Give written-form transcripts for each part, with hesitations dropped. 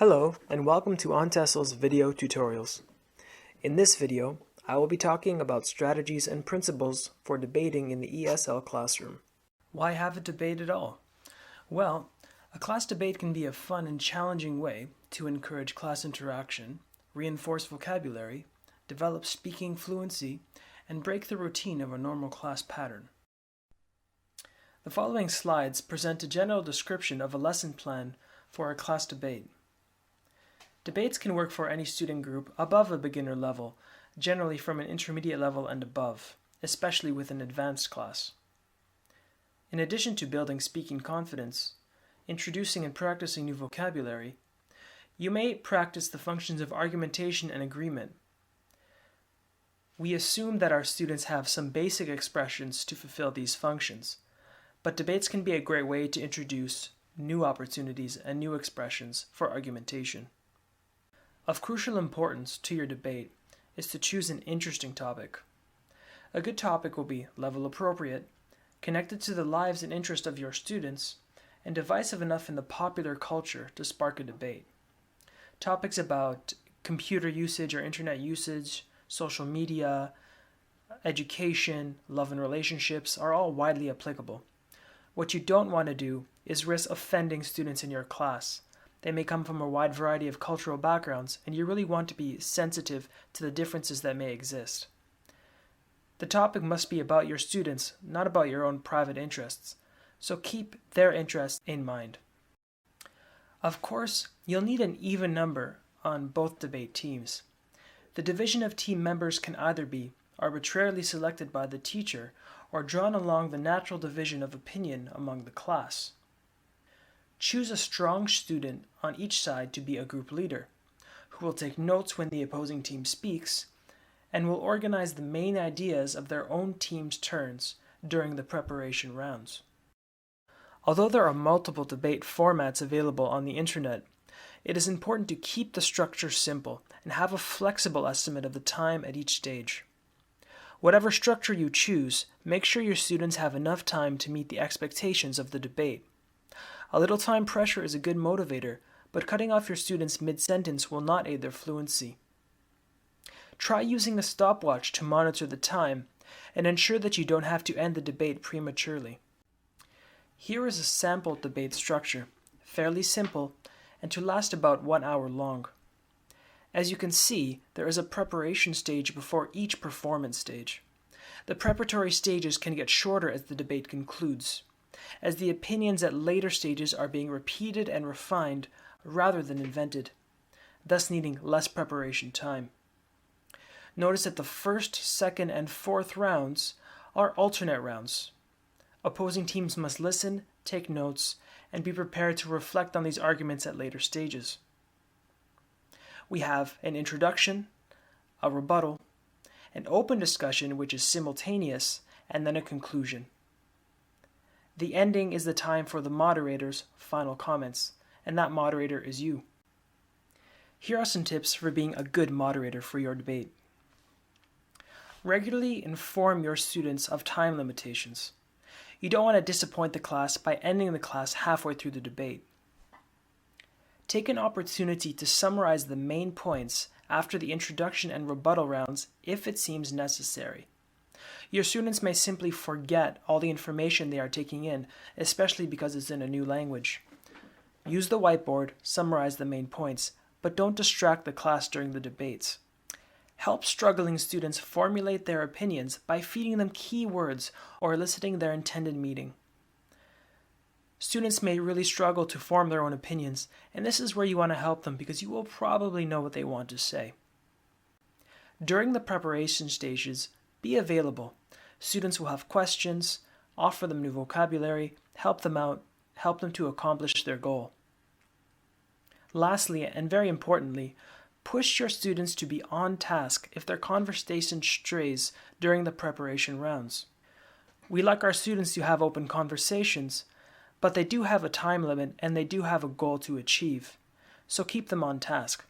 Hello and welcome to TESOL's video tutorials. In this video, I will be talking about strategies and principles for debating in the ESL classroom. Why have a debate at all? Well, a class debate can be a fun and challenging way to encourage class interaction, reinforce vocabulary, develop speaking fluency, and break the routine of a normal class pattern. The following slides present a general description of a lesson plan for a class debate. Debates can work for any student group above a beginner level, generally from an intermediate level and above, especially with an advanced class. In addition to building speaking confidence, introducing and practicing new vocabulary, you may practice the functions of argumentation and agreement. We assume that our students have some basic expressions to fulfill these functions, but debates can be a great way to introduce new opportunities and new expressions for argumentation. Of crucial importance to your debate is to choose an interesting topic. A good topic will be level appropriate, connected to the lives and interests of your students, and divisive enough in the popular culture to spark a debate. Topics about computer usage or internet usage, social media, education, love and relationships are all widely applicable. What you don't want to do is risk offending students in your class. They may come from a wide variety of cultural backgrounds, and you really want to be sensitive to the differences that may exist. The topic must be about your students, not about your own private interests, so keep their interests in mind. Of course, you'll need an even number on both debate teams. The division of team members can either be arbitrarily selected by the teacher or drawn along the natural division of opinion among the class. Choose a strong student on each side to be a group leader, who will take notes when the opposing team speaks, and will organize the main ideas of their own team's turns during the preparation rounds. Although there are multiple debate formats available on the internet, it is important to keep the structure simple and have a flexible estimate of the time at each stage. Whatever structure you choose, make sure your students have enough time to meet the expectations of the debate. A little time pressure is a good motivator, but cutting off your students mid-sentence will not aid their fluency. Try using a stopwatch to monitor the time and ensure that you don't have to end the debate prematurely. Here is a sample debate structure, fairly simple, and to last about 1 hour long. As you can see, there is a preparation stage before each performance stage. The preparatory stages can get shorter as the debate concludes, as the opinions at later stages are being repeated and refined rather than invented, thus needing less preparation time. Notice that the first, second, and fourth rounds are alternate rounds. Opposing teams must listen, take notes, and be prepared to reflect on these arguments at later stages. We have an introduction, a rebuttal, an open discussion which is simultaneous, and then a conclusion. The ending is the time for the moderator's final comments, and that moderator is you. Here are some tips for being a good moderator for your debate. Regularly inform your students of time limitations. You don't want to disappoint the class by ending the class halfway through the debate. Take an opportunity to summarize the main points after the introduction and rebuttal rounds if it seems necessary. Your students may simply forget all the information they are taking in, especially because it's in a new language. Use the whiteboard, summarize the main points, but don't distract the class during the debates. Help struggling students formulate their opinions by feeding them keywords or eliciting their intended meaning. Students may really struggle to form their own opinions, and this is where you want to help them because you will probably know what they want to say. During the preparation stages, be available. Students will have questions, offer them new vocabulary, help them out, help them to accomplish their goal. Lastly, and very importantly, push your students to be on task if their conversation strays during the preparation rounds. We like our students to have open conversations, but they do have a time limit and they do have a goal to achieve, so keep them on task.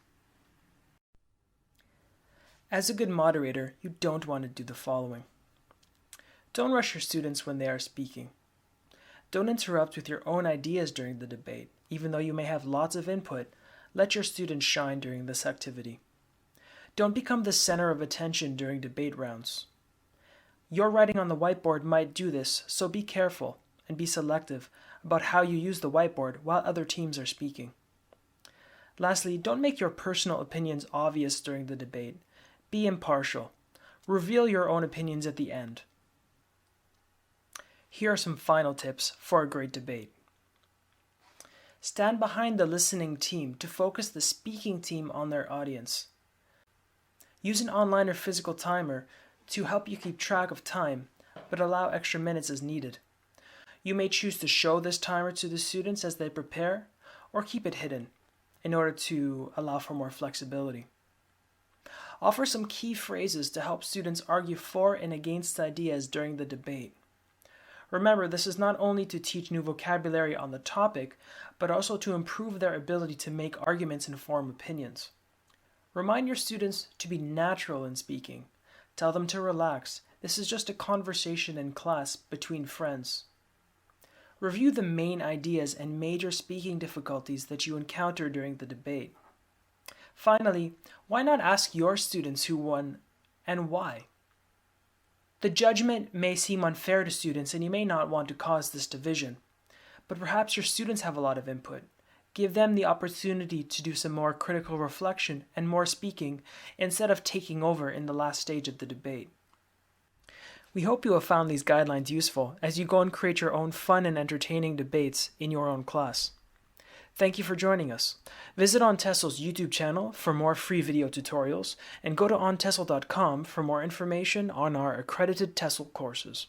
As a good moderator, you don't want to do the following. Don't rush your students when they are speaking. Don't interrupt with your own ideas during the debate. Even though you may have lots of input, Let your students shine during this activity. Don't become the center of attention during debate rounds. Your writing on the whiteboard might do this, so be careful and be selective about how you use the whiteboard while other teams are speaking. Lastly, don't make your personal opinions obvious during the debate. Be impartial. Reveal your own opinions at the end. Here are some final tips for a great debate. Stand behind the listening team to focus the speaking team on their audience. Use an online or physical timer to help you keep track of time, but allow extra minutes as needed. You may choose to show this timer to the students as they prepare, or keep it hidden in order to allow for more flexibility. Offer some key phrases to help students argue for and against ideas during the debate. Remember, this is not only to teach new vocabulary on the topic, but also to improve their ability to make arguments and form opinions. Remind your students to be natural in speaking. Tell them to relax. This is just a conversation in class between friends. Review the main ideas and major speaking difficulties that you encounter during the debate. Finally, why not ask your students who won and why? The judgment may seem unfair to students and you may not want to cause this division, but perhaps your students have a lot of input. Give them the opportunity to do some more critical reflection and more speaking instead of taking over in the last stage of the debate. We hope you have found these guidelines useful as you go and create your own fun and entertaining debates in your own class. Thank you for joining us. Visit on TESOL's YouTube channel for more free video tutorials and go to ontesol.com for more information on our accredited TESOL courses.